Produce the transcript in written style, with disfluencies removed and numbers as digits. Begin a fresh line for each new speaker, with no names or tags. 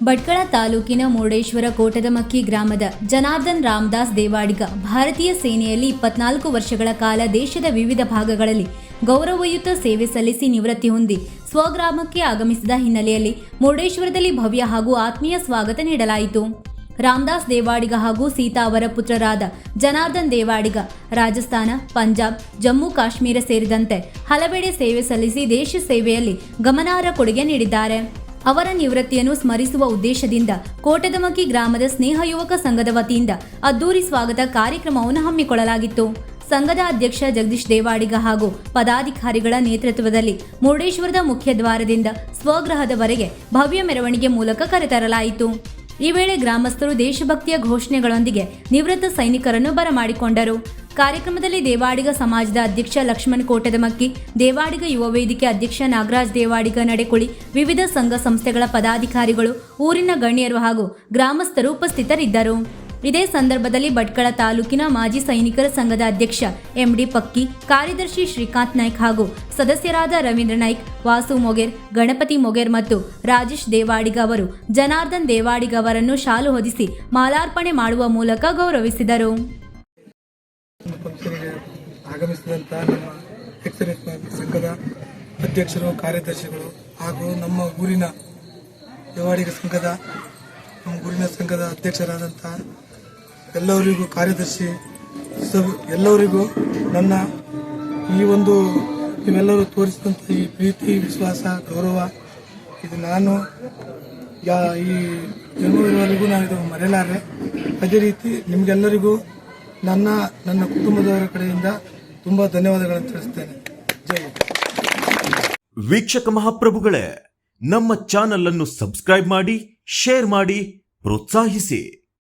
ಭಟ್ಕಳ ತಾಲೂಕಿನ ಮುರುಡೇಶ್ವರ ಕೋಟದಮಕ್ಕಿ ಗ್ರಾಮದ ಜನಾರ್ದನ್ ರಾಮದಾಸ್ ದೇವಾಡಿಗ ಭಾರತೀಯ ಸೇನೆಯಲ್ಲಿ 24 ವರ್ಷಗಳ ಕಾಲ ದೇಶದ ವಿವಿಧ ಭಾಗಗಳಲ್ಲಿ ಗೌರವಯುತ ಸೇವೆ ಸಲ್ಲಿಸಿ ನಿವೃತ್ತಿ ಹೊಂದಿ ಸ್ವಗ್ರಾಮಕ್ಕೆ ಆಗಮಿಸಿದ ಹಿನ್ನೆಲೆಯಲ್ಲಿ ಮುರುಡೇಶ್ವರದಲ್ಲಿ ಭವ್ಯ ಹಾಗೂ ಆತ್ಮೀಯ ಸ್ವಾಗತ ನೀಡಲಾಯಿತು. ರಾಮದಾಸ್ ದೇವಾಡಿಗ ಹಾಗೂ ಸೀತಾ ಅವರ ಪುತ್ರರಾದ ಜನಾರ್ದನ್ ದೇವಾಡಿಗ ರಾಜಸ್ಥಾನ, ಪಂಜಾಬ್, ಜಮ್ಮು ಕಾಶ್ಮೀರ ಸೇರಿದಂತೆ ಹಲವೆಡೆ ಸೇವೆ ಸಲ್ಲಿಸಿ ದೇಶ ಸೇವೆಯಲ್ಲಿ ಗಮನಾರ್ಹ ಕೊಡುಗೆ ನೀಡಿದ್ದಾರೆ. ಅವರ ನಿವೃತ್ತಿಯನ್ನು ಸ್ಮರಿಸುವ ಉದ್ದೇಶದಿಂದ ಕೋಟದಮಕ್ಕಿ ಗ್ರಾಮದ ಸ್ನೇಹ ಯುವಕ ಸಂಘದ ವತಿಯಿಂದ ಅದ್ದೂರಿ ಸ್ವಾಗತ ಕಾರ್ಯಕ್ರಮವನ್ನು ಹಮ್ಮಿಕೊಳ್ಳಲಾಗಿತ್ತು. ಸಂಘದ ಅಧ್ಯಕ್ಷ ಜಗದೀಶ್ ದೇವಾಡಿಗ ಹಾಗೂ ಪದಾಧಿಕಾರಿಗಳ ನೇತೃತ್ವದಲ್ಲಿ ಮುರುಡೇಶ್ವರದ ಮುಖ್ಯ ದ್ವಾರದಿಂದ ಸ್ವಗೃಹದವರೆಗೆ ಭವ್ಯ ಮೆರವಣಿಗೆ ಮೂಲಕ ಕರೆತರಲಾಯಿತು. ಈ ವೇಳೆ ಗ್ರಾಮಸ್ಥರು ದೇಶಭಕ್ತಿಯ ಘೋಷಣೆಗಳೊಂದಿಗೆ ನಿವೃತ್ತ ಸೈನಿಕರನ್ನು ಬರಮಾಡಿಕೊಂಡರು. ಕಾರ್ಯಕ್ರಮದಲ್ಲಿ ದೇವಾಡಿಗ ಸಮಾಜದ ಅಧ್ಯಕ್ಷ ಲಕ್ಷ್ಮಣ್ ಕೋಟದಮಕ್ಕಿ, ದೇವಾಡಿಗ ಯುವ ವೇದಿಕೆ ಅಧ್ಯಕ್ಷ ನಾಗರಾಜ್ ದೇವಾಡಿಗ ನಡೆಕುಳಿ, ವಿವಿಧ ಸಂಘ ಸಂಸ್ಥೆಗಳ ಪದಾಧಿಕಾರಿಗಳು, ಊರಿನ ಗಣ್ಯರು ಹಾಗೂ ಗ್ರಾಮಸ್ಥರು ಉಪಸ್ಥಿತರಿದ್ದರು. ಇದೇ ಸಂದರ್ಭದಲ್ಲಿ ಭಟ್ಕಳ ತಾಲೂಕಿನ ಮಾಜಿ ಸೈನಿಕರ ಸಂಘದ ಅಧ್ಯಕ್ಷ ಎಂಡಿ ಪಕ್ಕಿ, ಕಾರ್ಯದರ್ಶಿ ಶ್ರೀಕಾಂತ್ ನಾಯ್ಕ್ ಹಾಗೂ ಸದಸ್ಯರಾದ ರವೀಂದ್ರ ನಾಯ್ಕ್, ವಾಸು ಮೊಗೇರ್, ಗಣಪತಿ ಮೊಗೇರ್ ಮತ್ತು ರಾಜೇಶ್ ದೇವಾಡಿಗ ಅವರು ಜನಾರ್ದನ್ ದೇವಾಡಿಗ ಅವರನ್ನು ಶಾಲು ಹೊದಿಸಿ ಮಾಲಾರ್ಪಣೆ ಮಾಡುವ ಮೂಲಕ ಗೌರವಿಸಿದರು.
ಆಗಮಿಸಿದಂಥ ನಮ್ಮ ಎಕ್ಸಲೆನ್ಸ್ ಸಂಘದ ಅಧ್ಯಕ್ಷರು, ಕಾರ್ಯದರ್ಶಿಗಳು ಹಾಗೂ ನಮ್ಮ ಊರಿನ ದೇವಾಡಿಗ ಸಂಘದ ಅಧ್ಯಕ್ಷರಾದಂಥ ಎಲ್ಲರಿಗೂ, ಕಾರ್ಯದರ್ಶಿ ಎಲ್ಲರಿಗೂ ನನ್ನ ಈ ಒಂದು ನೀವೆಲ್ಲರೂ ತೋರಿಸಿದಂಥ ಈ ಪ್ರೀತಿ, ವಿಶ್ವಾಸ, ಗೌರವ ಇದು ನಾನು ಈ ಜನ್ಮದವರೆಗೂ ನಾನು ಇದು ಮರೆಯಲಾರೆ. ಅದೇ ರೀತಿ ನಿಮಗೆಲ್ಲರಿಗೂ ನನ್ನ ಕುಟುಂಬದವರ ಕಡೆಯಿಂದ ತುಂಬಾ ಧನ್ಯವಾದಗಳನ್ನು ತಿಳಿಸ್ತೇನೆ. ಜೈ ಹಿಂದ್.
ವೀಕ್ಷಕ ಮಹಾಪ್ರಭುಗಳೇ, ನಮ್ಮ ಚಾನಲ್ ಅನ್ನು ಸಬ್ಸ್ಕ್ರೈಬ್ ಮಾಡಿ, ಶೇರ್ ಮಾಡಿ, ಪ್ರೋತ್ಸಾಹಿಸಿ.